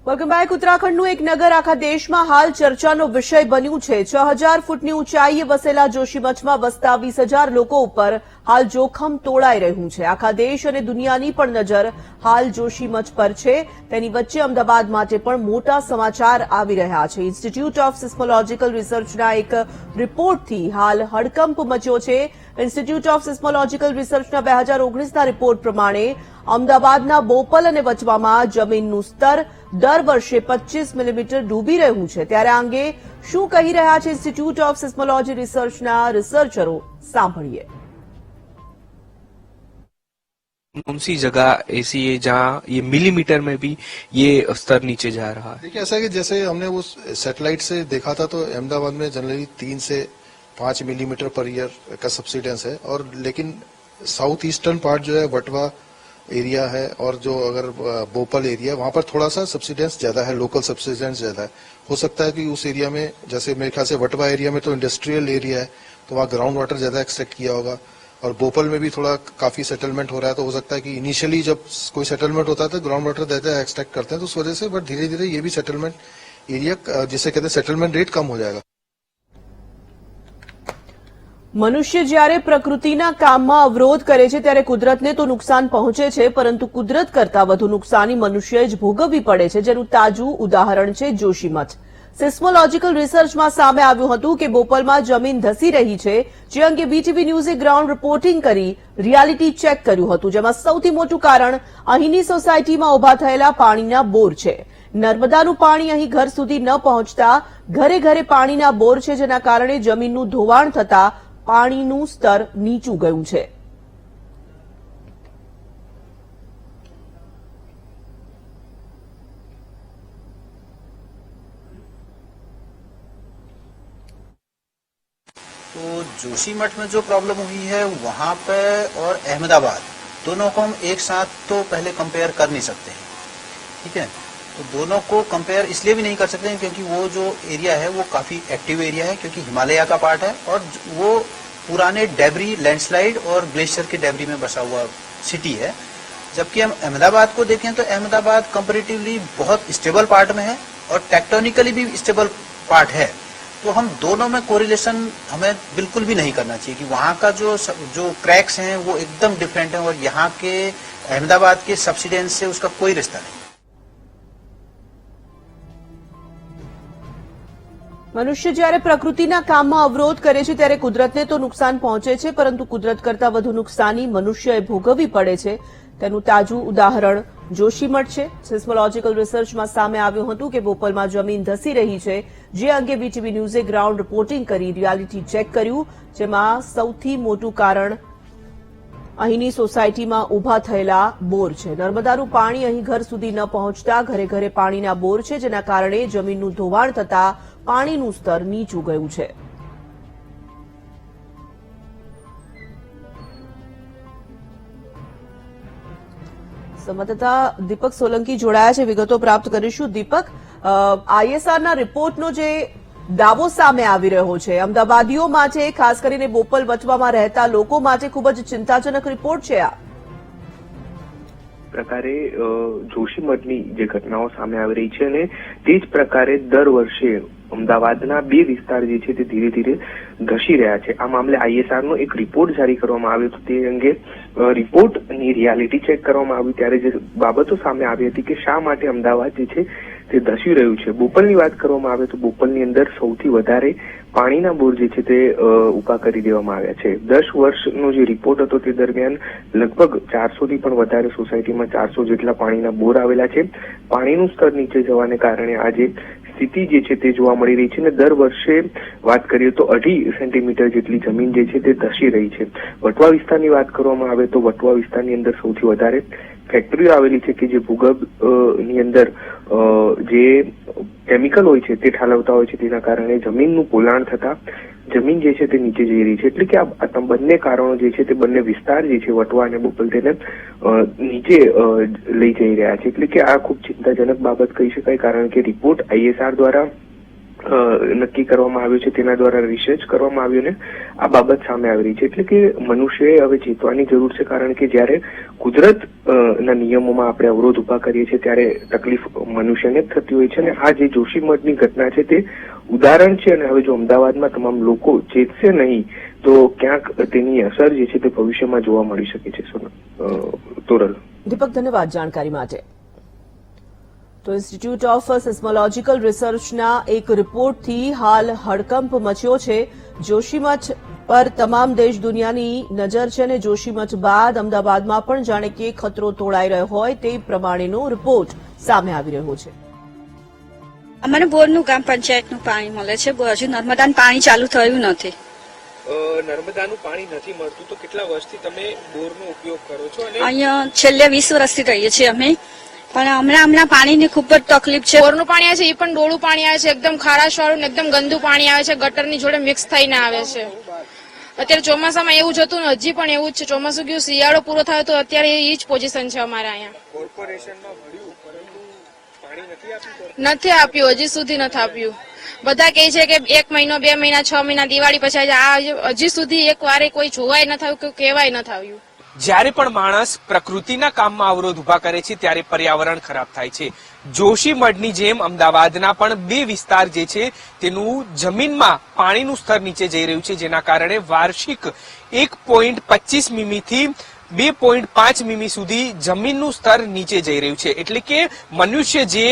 Welcome back. ઉત્તરાખંડનું એક નગર આખા દેશમાં હાલ ચર્ચાનો વિષય બન્યું છે। 6000 ફૂટની ઊંચાઈએ વસેલા જોશીમઠમાં વસતા 20,000 લોકો ઉપર હાલ જોખમ તોળાઈ રહ્યું છે। આખા દેશ અને દુનિયાની પણ નજર હાલ જોશીમઠ પર છે। તેની વચ્ચે અમદાવાદ માટે પણ મોટા સમાચાર આવી રહ્યા છે। ઇન્સ્ટિટ્યૂટ ઓફ સિસ્મોલોજીકલ રિસર્ચના એક રિપોર્ટથી હાલ હડકંપ મચ્યો છે। ઇન્સ્ટિટ્યૂટ ઓફ સિસ્મોલોજીકલ રિસર્ચના 2019ના રિપોર્ટ પ્રમાણે અમદાવાદના બોપલ અને વચવામાં જમીનનું સ્તર દર વર્ષે 25 મિલીમીટર ડૂબી રહ્યું છે। ત્યારે આ અંગે શું કહી રહ્યા છે ઇન્સ્ટિટ્યૂટ ઓફ સિસ્મોલોજી રિસર્ચના રિસર્ચરો, સાંભળીએ। कौन सी जगह ऐसी है जहाँ ये मिलीमीटर में भी ये स्तर नीचे जा रहा है? देखिए, ऐसा है कि जैसे हमने वो सैटेलाइट से देखा था तो अहमदाबाद में जनरली 3 से 5 मिलीमीटर पर ईयर का सब्सिडेंस है, और लेकिन साउथ ईस्टर्न पार्ट जो है वटवा एरिया है और जो अगर बोपल एरिया वहां पर थोड़ा सा सब्सिडेंस ज्यादा है, लोकल सब्सिडेंस ज्यादा है। हो सकता है कि उस एरिया में, जैसे मेरे ख्याल से वटवा एरिया में तो इंडस्ट्रियल एरिया है तो वहाँ ग्राउंड वाटर ज्यादा एक्सट्रैक्ट किया होगा, और बोपल में भी थोड़ा काफी सेटलमेंट हो रहा है, तो हो सकता है कि इनिशियली जब कोई सेटलमेंट होता है तो ग्राउंड वाटर ज्यादा एक्सट्रैक्ट करते हैं, तो उस वजह से बट धीरे धीरे ये भी सेटलमेंट एरिया, जिसे कहते हैं सेटलमेंट रेट, कम हो जाएगा। મનુષ્ય જ્યારે પ્રકૃતિના કામમાં અવરોધ કરે છે ત્યારે કુદરતને તો નુકસાન પહોંચે છે, પરંતુ કુદરત કરતા વધુ નુકસાની મનુષ્યએ જ ભોગવવી પડે છે, જેનું તાજું ઉદાહરણ છે જોશીમઠ। સિસ્મોલોજીકલ રિસર્ચમાં સામે આવ્યું હતું કે બોપલમાં જમીન ધસી રહી છે, જે અંગે બીટીવી ન્યૂઝે ગ્રાઉન્ડ રિપોર્ટિંગ કરી રિયાલિટી ચેક કર્યું હતું, જેમાં સૌથી મોટું કારણ અહીંની સોસાયટીમાં ઉભા થયેલા પાણીના બોર છે। નર્મદાનું પાણી અહીં ઘર સુધી ન પહોંચતા ઘરે ઘરે પાણીના બોર છે, જેના કારણે જમીનનું ધોવાણ થતા પાણીનું સ્તર નીચું ગયું છે। तो जोशीमठ में जो प्रॉब्लम हुई है वहां पे और अहमदाबाद दोनों को हम एक साथ तो पहले कंपेयर कर नहीं सकते हैं, ठीक है। तो दोनों को कंपेयर इसलिए भी नहीं कर सकते हैं क्योंकि वो जो एरिया है वो काफी एक्टिव एरिया है, क्योंकि हिमालय का पार्ट है और वो पुराने डेबरी, लैंडस्लाइड और ग्लेशियर के डेबरी में बसा हुआ सिटी है। जबकि हम अहमदाबाद को देखें तो अहमदाबाद कंपेरेटिवली बहुत स्टेबल पार्ट में है और टेक्टोनिकली भी स्टेबल पार्ट है। तो हम दोनों में कोरिलेशन हमें बिल्कुल भी नहीं करना चाहिए कि वहां का जो क्रैक्स हैं वो एकदम डिफरेंट है और यहाँ के अहमदाबाद के सब्सिडेंस से उसका कोई रिश्ता नहीं। મનુષ્ય જ્યારે પ્રકૃતિના કામમાં અવરોધ કરે છે ત્યારે કુદરતને તો નુકસાન પહોંચે છે, પરંતુ કુદરત કરતા વધુ નુકસાની મનુષ્યએ ભોગવવી પડે છે, તેનું તાજું ઉદાહરણ જોશીમઠ છે। સિસ્મોલોજીકલ રિસર્ચમાં સામે આવ્યું હતું કે બોપલમાં જમીન ધસી રહી છે, જે અંગે બીટીવી ન્યૂઝે ગ્રાઉન્ડ રિપોર્ટિંગ કરી રિયાલિટી ચેક કર્યું, જેમાં સૌથી મોટું કારણ અહીંની સોસાયટીમાં ઉભા થયેલા બોર છે। નર્મદાનું પાણી અહીં ઘર સુધી ન પહોંચતા ઘરે ઘરે પાણીના બોર છે, જેના કારણે જમીનનું ધોવાણ થતા પાણીનું સ્તર નીચું ગયું છે। સંવાદદાતા દીપક સોલંકી જોડાયા છે, વિગતો પ્રાપ્ત કરીશું। દીપક, આઈએસઆરના રિપોર્ટનો જે દાવો સામે આવી રહ્યો છે અમદાવાદીઓ માટે, ખાસ કરીને બોપલ વચવામાં રહેતા લોકો માટે ખૂબ જ ચિંતાજનક રિપોર્ટ છે આ। પ્રકારે જોશીમઠની જે ઘટનાઓ સામે આવી રહી છે અને તે જ પ્રકારે દર વર્ષે અમદાવાદના 2 વિસ્તાર જે છે તે ધીરે ધીરે ધસી રહ્યા છે। આ મામલે આઈએસઆરનો એક રિપોર્ટ જારી કરવામાં આવ્યો હતો, તે અંગે રિપોર્ટની રિયાલિટી ચેક કરવામાં આવ્યું ત્યારે જે બાબતો સામે આવી હતી કે શા માટે અમદાવાદ જે છે તે ધસી રહ્યું છે। બોપલની વાત કરવામાં આવે તો બોપલની અંદર સૌથી વધારે પાણીના બોર જે છે તે ઉભા કરી દેવામાં આવ્યા છે। 10 વર્ષનો જે રિપોર્ટ હતો તે દરમિયાન લગભગ 400થી પણ વધારે સોસાયટીમાં 400 જેટલા પાણીના બોર આવેલા છે। પાણીનું સ્તર નીચે જવાને કારણે આજે સ્થિતિ જે છે તે જોવા મળી રહી છે અને દર વર્ષે વાત કરીએ તો 2.5 સેન્ટીમીટર જેટલી જમીન જે છે તે ધસી રહી છે। વટવા વિસ્તારની વાત કરવામાં આવે તો વટવા વિસ્તારની અંદર સૌથી વધારે ફેક્ટરીઓ આવેલી છે કે જે ભૂગર્ભની અંદર જે કેમિકલ હોય છે તે ઠાલવતા હોય છે, તેના કારણે જમીનનું પોલાણ થતા જમીન જે છે તે નીચે જઈ રહી છે। એટલે કે આ બંને કારણો જે છે તે બંને વિસ્તાર જે છે વટવા અને બોપલ તેને નીચે લઈ જઈ રહ્યા છે। એટલે કે આ ખૂબ ચિંતાજનક બાબત કહી શકાય, કારણ કે રિપોર્ટ આઈએસઆર દ્વારા નક્કી કરવામાં આવ્યું છે, તેના દ્વારા રિસર્ચ કરવામાં આવ્યું ને આ બાબત સામે આવી રહી છે। એટલે કે મનુષ્યએ હવે ચેતવાની જરૂર છે, કારણ કે જ્યારે કુદરત ના નિયમોમાં આપણે અવરોધ ઉભા કરીએ છીએ ત્યારે તકલીફ મનુષ્યને જ થતી હોય છે અને આ જે જોશીમઠની ઘટના છે તે ઉદાહરણ છે અને હવે જો અમદાવાદમાં તમામ લોકો ચેતશે નહીં તો ક્યાંક તેની અસર જે છે તે ભવિષ્યમાં જોવા મળી શકે છે. તોરલ. દીપક, ધન્યવાદ જાણકારી માટે. તો ઇન્સ્ટિટ્યૂટ ઓફ સિસ્મોલોજીકલ રિસર્ચના એક રિપોર્ટથી હાલ હડકંપ મચ્યો છે. જોશીમઠ પર તમામ દેશ દુનિયાની નજર છે અને જોશીમઠ બાદ અમદાવાદમાં પણ જાણે કે ખતરો તોળાઈ રહ્યો હોય તે પ્રમાણેનો રિપોર્ટ સામે આવી રહ્યો છે. અમારે બોરનું ગામ પંચાયતનું પાણી મળે છે. હજુ નર્મદાનું પાણી ચાલુ થયું નથી. નર્મદાનું પાણી નથી મળતું તો કેટલા વર્ષથી તમે બોરનો ઉપયોગ કરો છો? અને અહીંયા છેલ્લે 20 વર્ષથી રહીએ છીએ અમે, પણ હમણાં પાણીની ખૂબ જ તકલીફ છે. બોરનું પાણી આવે છે એ પણ ડોળું પાણી આવે છે, એકદમ ખારાશ વાળું ને એકદમ ગંદુ પાણી આવે છે, ગટરની જોડે મિક્સ થઈને આવે છે. અત્યારે ચોમાસામાં એવું જ હતું ને હજી પણ એવું જ છે. ચોમાસું ગયું, શિયાળો પૂરો થયો તો અત્યારે એ જ પોઝિશન છે અમારે અહીંયા. કોર્પોરેશનમાં મળ્યું પરંતુ પાણી નથી આપ્યું. નથી આપ્યું, હજી સુધી નથી આપ્યું. બધા કહે છે કે 1 મહિનો 2 મહિના 6 મહિના દિવાળી પછી આ હજી સુધી એક વારે કોઈ જોવાય ન થયું કે કહેવાય ન થયું. જ્યારે પણ માણસ પ્રકૃતિના કામમાં અવરોધ ઉભા કરે છે ત્યારે પર્યાવરણ ખરાબ થાય છે. જોશીમઠની જેમ અમદાવાદના પણ 2 વિસ્તાર જે છે તેનું જમીનમાં પાણીનું સ્તર નીચે જઈ રહ્યું છે, જેના કારણે વાર્ષિક 1.25 મીમીથી 2.5 મીમી સુધી જમીનનું સ્તર નીચે જઈ રહ્યું છે. એટલે કે મનુષ્ય જે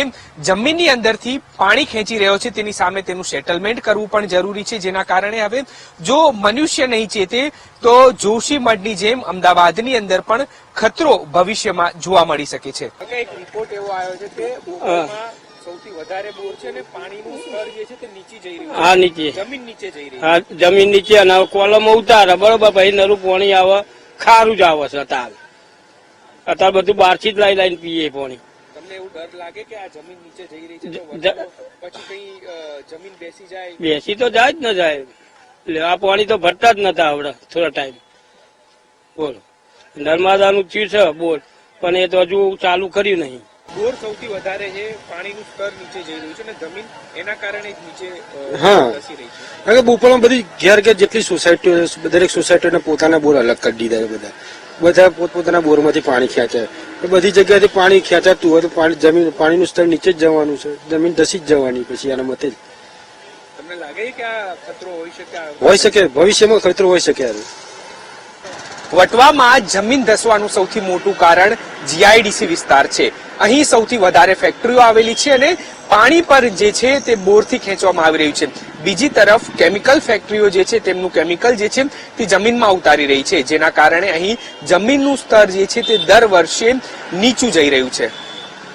જમીનની અંદરથી પાણી ખેંચી રહ્યો છે તેની સામે તેનું સેટલમેન્ટ કરવું પણ જરૂરી છે, જેના કારણે હવે જો મનુષ્ય નહીં ચેતે તો જોશીમઠની જેમ અમદાવાદની અંદર પણ ખતરો ભવિષ્યમાં જોવા મળી શકે છે. એક રિપોર્ટ એવો આવ્યો છે કે બોરમાં સૌથી વધારે બોર છે અને પાણીનું સ્તર જે છે તે નીચે જઈ રહ્યું છે. હા, નીચે જમીન નીચે જઈ રહી છે. હા, જમીન નીચે અને કોલમ ઉતારે બરોબર, પછી નરું પાણી આવે, ખારું જ આવે છે. અત્યારે બધું બહારથી જ લાઈને પીએ પાણી. તમને એવું ડર લાગે કે આ જમીન નીચે જઈ રહી છે તો પછી કઈ જમીન બેસી જાય? બેસી તો જાય જ ન જાય. એટલે આ પાણી તો ભરતા જ નતા આવડે થોડા ટાઈમ. બોલો, નર્મદાનું થયું છે બોર, પણ એ તો હજુ ચાલુ કર્યું નહીં. બોર સૌથી વધારે છે, પાણીનું સ્તર નીચે જઈ રહ્યું છે અને જમીન એના કારણે જ નીચે બેસી રહી છે. કારણ કે બોપલમાં બધી ઘેર ઘેર જેટલી સોસાયટીઓ, દરેક સોસાયટીઓને પોતાના બોર અલગ કરી દીધા. બધા પોતપોતાના બોરમાંથી પાણી ખેંચાય. બધી જગ્યાએથી પાણી ખેંચાતું હોય તો પાણીનું સ્તર નીચે જ જવાનું છે, જમીન ધસી જ જવાની પછી એના મતે જ. તમને લાગે કે આ ખતરો હોઈ શકે, ભવિષ્યમાં ખતરો હોઈ શકે. વટવામાં જમીન ધસવાનું સૌથી મોટું કારણ જીઆઈડીસી વિસ્તાર છે. અહીં સૌથી વધારે ફેક્ટરીઓ આવેલી છે અને પાણી પર જે છે તે બોરથી ખેંચવામાં આવી રહ્યું છે. બીજી તરફ કેમિકલ ફેક્ટરીઓ જે છે તેમનું કેમિકલ જે છે તે જમીનમાં ઉતારી રહી છે, જેના કારણે અહીં જમીનનું સ્તર જે છે તે દર વર્ષે નીચું જઈ રહ્યું છે.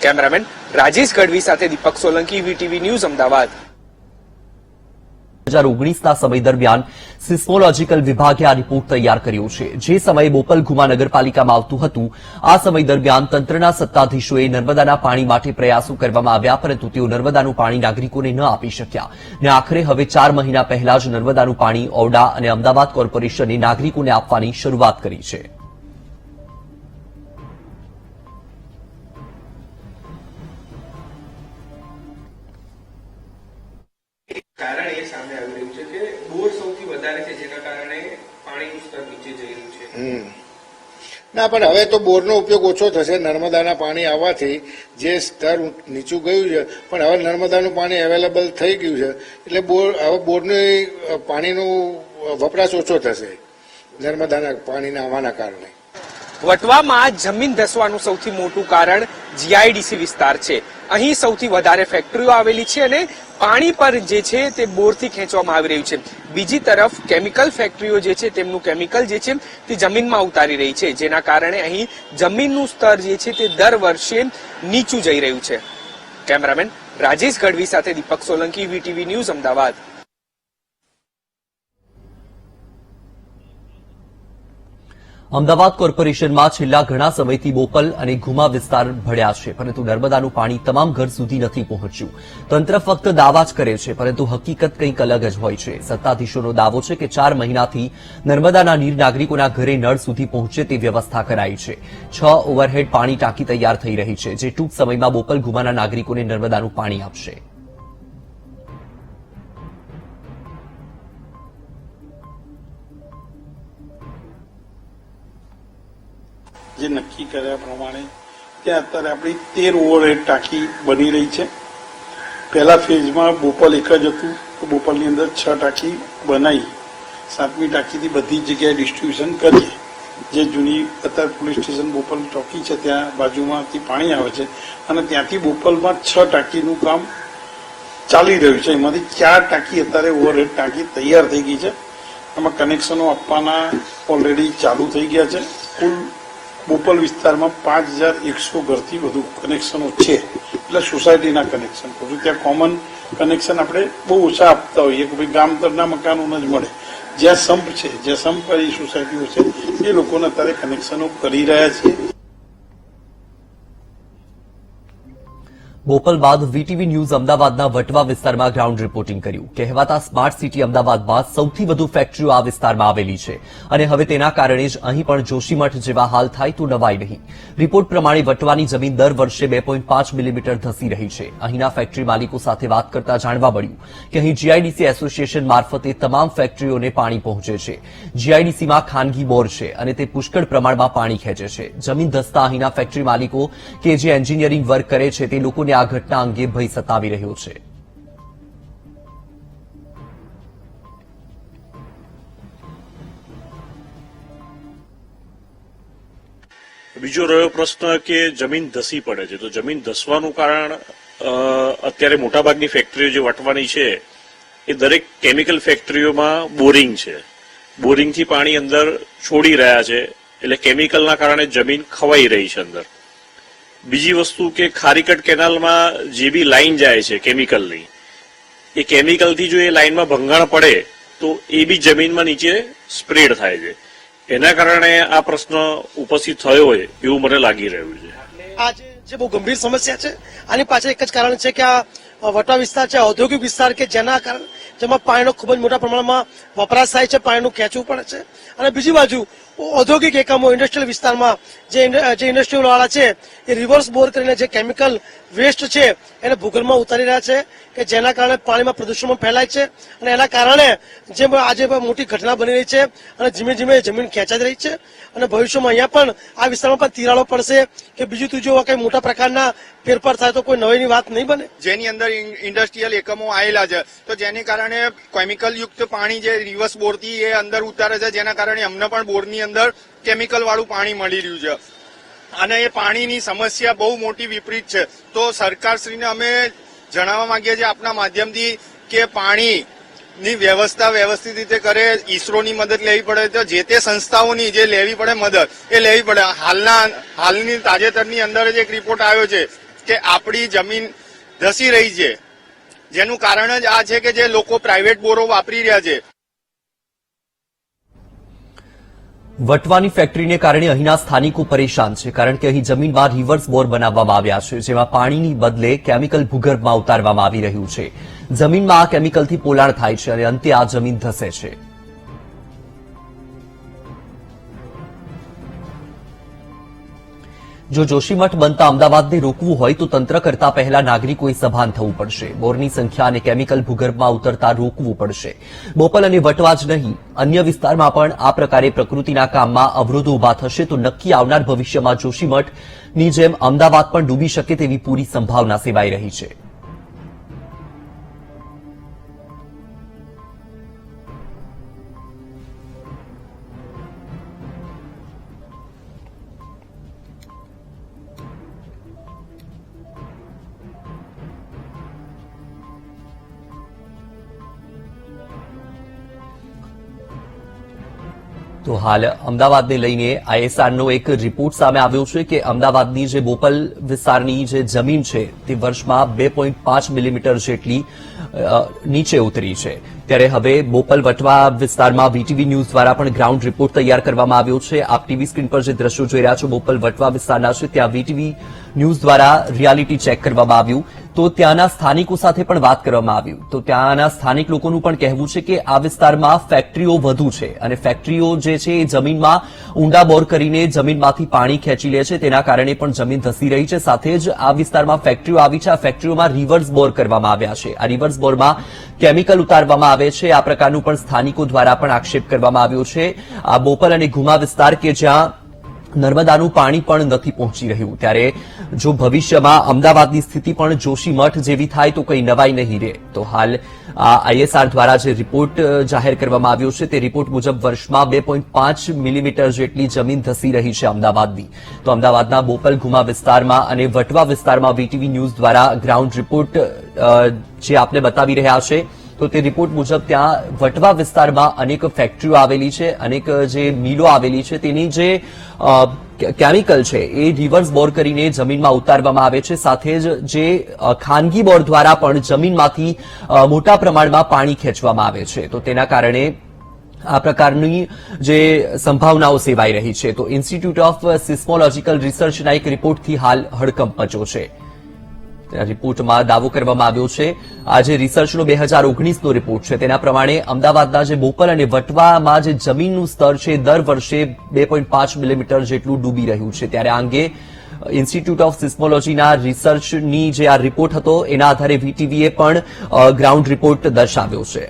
કેમેરામેન રાજેશ ગઢવી સાથે દીપક સોલંકી, વીટીવી ન્યૂઝ, અમદાવાદ. 2019ના સમય દરમિયાન સિસ્મોલોજીકલ વિભાગે આ રિપોર્ટ તૈયાર કર્યો છે. જે સમયે બોપલ ઘુમા નગરપાલિકામાં આવતું હતું આ સમય દરમિયાન તંત્રના સત્તાધીશોએ નર્મદાના પાણી માટે પ્રયાસો કરવામાં આવ્યા, પરંતુ તેઓ નર્મદાનું પાણી નાગરિકોને ન આપી શક્યા અને આખરે હવે 4 મહિના પહેલા જ નર્મદાનું પાણી ઓરડા અને અમદાવાદ કોર્પોરેશને નાગરિકોને આપવાની શરૂઆત કરી છે. કારણ એ સામે આવી રહ્યું છે કે બોર સૌથી વધારે છે, જેના કારણે પાણીનું સ્તર નીચે જઈ રહ્યું છે. ના, પણ હવે તો બોરનો ઉપયોગ ઓછો થશે. નર્મદાના પાણી આવવાથી જે સ્તર નીચું ગયું છે, પણ હવે નર્મદાનું પાણી અવેલેબલ થઈ ગયું છે, એટલે હવે બોરનું પાણીનું વપરાશ ઓછો થશે નર્મદાના પાણીના આવવાના કારણે. વટવામાં જમીન ધસવાનું સૌથી મોટું કારણ જીઆઈડીસી વિસ્તાર છે. અહીં સૌથી વધારે ફેક્ટરીઓ આવેલી છે અને પાણી પર જે છે તે બોરથી ખેંચવામાં આવી રહ્યું છે. બીજી તરફ કેમિકલ ફેક્ટરીઓ જે છે તેમનું કેમિકલ જે છે તે જમીનમાં ઉતારી રહી છે, જેના કારણે અહીં જમીનનું સ્તર જે છે તે દર વર્ષે નીચું જઈ રહ્યું છે. કેમેરામેન રાજેશ ગઢવી સાથે દીપક સોલંકી, વીટીવી ન્યૂઝ, અમદાવાદ. અમદાવાદ કોર્પોરેશનમાં છેલ્લા ઘણા સમયથી બોપલ અને ઘુમા વિસ્તાર ભળ્યા છે, પરંતુ નર્મદાનું પાણી તમામ ઘર સુધી નથી પહોંચ્યું. તંત્ર ફક્ત દાવા જ કરે છે, પરંતુ હકીકત કંઈક અલગ જ હોય છે. સત્તાધીશોનો દાવો છે કે 4 મહિનાથી નર્મદાના નીર નાગરિકોના ઘરે નળ સુધી પહોંચે તે વ્યવસ્થા કરાઈ છે. 6 ઓવરહેડ પાણી ટાંકી તૈયાર થઈ રહી છે, જે ટૂંક સમયમાં બોપલ ઘુમાના નાગરિકોને નર્મદાનું પાણી આપશે. જે નક્કી કર્યા પ્રમાણે ત્યાં અત્યારે આપણી 13 ઓવરહેડ ટાંકી બની રહી છે. પહેલા ફેઝમાં બોપલ એક જ હતું, તો બોપલની અંદર 6 ટાંકી બનાવી 7મી ટાંકીથી બધી જગ્યાએ ડિસ્ટ્રીબ્યુશન કરીએ. જે જૂની અત્યારે પોલીસ સ્ટેશન બોપલ ચોકી છે ત્યાં બાજુમાંથી પાણી આવે છે અને ત્યાંથી બોપલમાં 6 ટાંકીનું કામ ચાલી રહ્યું છે. એમાંથી 4 ટાંકી અત્યારે ઓવરહેડ ટાંકી તૈયાર થઈ ગઈ છે. આમાં કનેક્શનો આપવાના ઓલરેડી ચાલુ થઈ ગયા છે. કુલ બોપલ વિસ્તારમાં 5100 ઘરથી વધુ કનેક્શનો છે. એટલે સોસાયટીના કનેક્શન કહું છું. ત્યાં કોમન કનેક્શન આપણે બહુ ઓછા આપતા હોઈએ કે ભાઈ ગામ તરના મકાનોને જ મળે. જ્યાં સંપ છે, જ્યાં સંપવાળી સોસાયટીઓ છે એ લોકોને અત્યારે કનેક્શનો કરી રહ્યા છીએ. બોપલ બાદ વીટીવી ન્યૂઝ અમદાવાદના વટવા વિસ્તારમાં ગ્રાઉન્ડ રિપોર્ટિંગ કર્યું. કહેવાતા સ્માર્ટ સિટી અમદાવાદમાં સૌથી વધુ ફેક્ટરીઓ આ વિસ્તારમાં આવેલી છે અને હવે તેના કારણે જ અહીં પણ જોશીમઠ જેવા હાલ થાય તો નવાઈ નહીં. રિપોર્ટ પ્રમાણે વટવાની જમીન દર વર્ષે 2.5 મિલીમીટર ધસી રહી છે. અહીંના ફેક્ટરી માલિકો સાથે વાત કરતા જાણવા મળ્યું કે અહીં જીઆઈડીસી એસોસિએશન મારફતે તમામ ફેક્ટરીઓને પાણી પહોંચે છે. જીઆઈડીસીમાં ખાનગી બોર છે અને તે પુષ્કળ પ્રમાણમાં પાણી ખેંચે છે. જમીન ધસતા અહીંના ફેક્ટરી માલિકો કે જે એન્જિનિયરિંગ વર્ક કરે છે તે લોકોને આ ઘટના અંગે ભય સતાવી રહ્યો છે. બીજો રહ્યો પ્રશ્ન કે જમીન ધસી પડે છે. તો જમીન ધસવાનું કારણ અત્યારે મોટાભાગની ફેક્ટરીઓ જે વટવાની છે એ દરેક કેમિકલ ફેક્ટરીઓમાં બોરિંગ છે. બોરિંગથી પાણી અંદર છોડી રહ્યા છે એટલે કેમિકલના કારણે જમીન ખવાઈ રહી છે અંદર. બીજી વસ્તુ કે ખારીકટ કેનાલમાં જે બી લાઈન જાય છે કેમિકલની, એ કેમિકલથી જો એ લાઈનમાં ભંગાણ પડે તો એ બી જમીનમાં નીચે સ્પ્રેડ થાય છે. એના કારણે આ પ્રશ્ન ઉપસ્થિત થયો હોય એવું મને લાગી રહ્યું છે. આ જે બહુ ગંભીર સમસ્યા છે આની પાછળ એક જ કારણ છે કે આ વટવા વિસ્તાર છે ઔદ્યોગિક વિસ્તાર કે જેના કારણે જેમાં પાણીનો ખૂબ જ મોટા પ્રમાણમાં વપરાશ થાય છે, પાણીનું ખેંચવું પડે છે. અને બીજી બાજુ ઔદ્યોગિક એકમો ઇન્ડસ્ટ્રીયલ વિસ્તારમાં જે ઇન્ડસ્ટ્રીયલ વાળા છે એ રિવર્સ બોર કરીને જે કેમિકલ વેસ્ટ છે એને ભૂગર્ભમાં ઉતારી રહ્યા છે કે જેના કારણે પાણીમાં પ્રદૂષણ ફેલાય છે અને એના કારણે જે આજે મોટી ઘટના બની રહી છે અને ધીમે ધીમે જમીન ખેંચાઈ રહી છે અને ભવિષ્યમાં અહીંયા પણ આ વિસ્તારમાં પણ તિરાડો પડશે કે બીજું ત્રીજું કઈ મોટા પ્રકારના ફેરફાર થાય તો કોઈ નવીની વાત નહીં બને. જેની અંદર ઇન્ડસ્ટ્રીયલ એકમો આવેલા છે તો જેને કારણે કેમિકલ યુક્ત પાણી જે રિવર્સ બોરથી એ અંદર ઉતારે છે, જેના કારણે અમને પણ બોરની અંદર કેમિકલ વાળું પાણી મળી રહ્યું છે અને એ પાણીની સમસ્યા બહુ મોટી વિપરીત છે. તો સરકારશ્રીને અમે જણાવવા માંગીએ છીએ આપના માધ્યમથી કે પાણીની વ્યવસ્થા વ્યવસ્થિત રીતે કરે. ઈસરોની મદદ લેવી પડે તો જે તે સંસ્થાઓની જે લેવી પડે મદદ એ લેવી પડે. હાલની તાજેતરની અંદર જ એક રિપોર્ટ આવ્યો છે કે આપણી જમીન ધસી રહી છે, જેનું કારણ જ આ છે કે જે લોકો પ્રાઇવેટ બોરો વાપરી રહ્યા છે. વટવાની ફેક્ટરીને કારણે અહીંના સ્થાનિકો પરેશાન છે કારણ કે અહીં જમીનમાં રિવર્સ બોર બનાવવામાં આવ્યા છે જેમાં પાણીની બદલે કેમિકલ ભૂગર્ભમાં ઉતારવામાં આવી રહ્યું છે. જમીનમાં આ કેમિકલથી પોલાણ થાય છે અને અંતે આ જમીન ધસે છે. જો જોશીમઠ બનતા અમદાવાદને રોકવું હોય તો તંત્ર કરતા પહેલા નાગરિકોએ સભાન થવું પડશે. બોરની સંખ્યા અને કેમિકલ ભૂગર્ભમાં ઉતરતા રોકવું પડશે. બોપલ અને વટવા જ નહીં, અન્ય વિસ્તારમાં પણ આ પ્રકારે પ્રકૃતિના કામમાં અવરોધો ઉભા થશે તો નક્કી આવનાર ભવિષ્યમાં જોશીમઠની જેમ અમદાવાદ પણ ડૂબી શકે તેવી પૂરી સંભાવના સેવાઈ રહી છે. તો હાલ અમદાવાદને લઈને આઈએસઆરનો એક રિપોર્ટ સામે આવ્યો છે કે અમદાવાદની જે બોપલ વિસ્તારની જે જમીન છે તે વર્ષમાં 2.5 મિલીમીટર જેટલી નીચે ઉતરી છે. ત્યારે હવે બોપલ વટવા વિસ્તારમાં વીટીવી ન્યૂઝ દ્વારા પણ ગ્રાઉન્ડ રિપોર્ટ તૈયાર કરવામાં આવ્યો છે. આપ ટીવી સ્ક્રીન પર જે દ્રશ્યો જોઈ રહ્યા છો બોપલ વટવા વિસ્તારના છે ત્યાં વીટીવી ન્યૂઝ દ્વારા રિયાલિટી ચેક કરવામાં આવ્યું તો ત્યાંના સ્થાનિકો સાથે પણ વાત કરવામાં આવ્યું તો ત્યાંના સ્થાનિક લોકોનું પણ કહેવું છે કે આ વિસ્તારમાં ફેક્ટરીઓ વધુ છે અને ફેક્ટરીઓ જે છે એ જમીનમાં ઊંડા બોર કરીને જમીનમાંથી પાણી ખેંચી લે છે તેના કારણે પણ જમીન ધસી રહી છે. સાથે જ આ વિસ્તારમાં ફેક્ટરીઓ આવી છે. આ ફેક્ટરીઓમાં રિવર્સ બોર કરવામાં આવ્યા છે. આ રિવર્સ બોરમાં કેમિકલ ઉતારવામાં આવે છે. આ પ્રકારનું પણ સ્થાનિકો દ્વારા પણ આક્ષેપ કરવામાં આવ્યો છે. આ બોપલ અને ઘુમા વિસ્તાર કે જ્યાં નર્મદાનું પાણી પણ નથી પહોંચી રહ્યું. ત્યારે જો ભવિષ્યમાં અમદાવાદની સ્થિતિ પણ જોશીમઠ જેવી થાય તો કંઈ નવાઈ નહીં રહે. તો હાલ આઈએસઆર દ્વારા જે રિપોર્ટ જાહેર કરવામાં આવ્યો છે તે રિપોર્ટ મુજબ વર્ષમાં 2.5 મિલીમીટર જેટલી જમીન ધસી રહી છે અમદાવાદની. તો અમદાવાદના બોપલ ઘુમા વિસ્તારમાં અને વટવા વિસ્તારમાં વીટીવી ન્યૂઝ દ્વારા ગ્રાઉન્ડ રિપોર્ટ જે આપને બતાવી રહ્યા છે. તો તે રિપોર્ટ મુજબ ત્યાં વટવા વિસ્તારમાં અનેક ફેક્ટરીઓ આવેલી છે, અનેક જે મિલો આવેલી છે તેની જે કેમિકલ છે એ રિવર્સ બોર કરીને જમીનમાં ઉતારવામાં આવે છે. સાથે જ જે ખાનગી બોર દ્વારા પણ જમીનમાંથી મોટા પ્રમાણમાં પાણી ખેંચવામાં આવે છે. તો તેના કારણે આ પ્રકારની જે સંભાવનાઓ સેવાઈ રહી છે. તો ઇન્સ્ટિટ્યૂટ ઓફ સિસ્મોલોજીકલ રિસર્ચના એક રિપોર્ટથી હાલ હડકંપ મચ્યો છે. રિપોર્ટમાં દાવો કરવામાં આવ્યો છે, આ જે રિસર્ચનો 2019નો રિપોર્ટ છે તેના પ્રમાણે અમદાવાદના જે બોપલ અને વટવામાં જે જમીનનું સ્તર છે દર વર્ષે 2.5 મિલીમીટર જેટલું ડૂબી રહ્યું છે. ત્યારે આ અંગે ઇન્સ્ટિટ્યૂટ ઓફ સિસ્મોલોજીના રિસર્ચની જે આ રિપોર્ટ હતો એના આધારે વીટીવીએ પણ ગ્રાઉન્ડ રિપોર્ટ દર્શાવ્યો છે.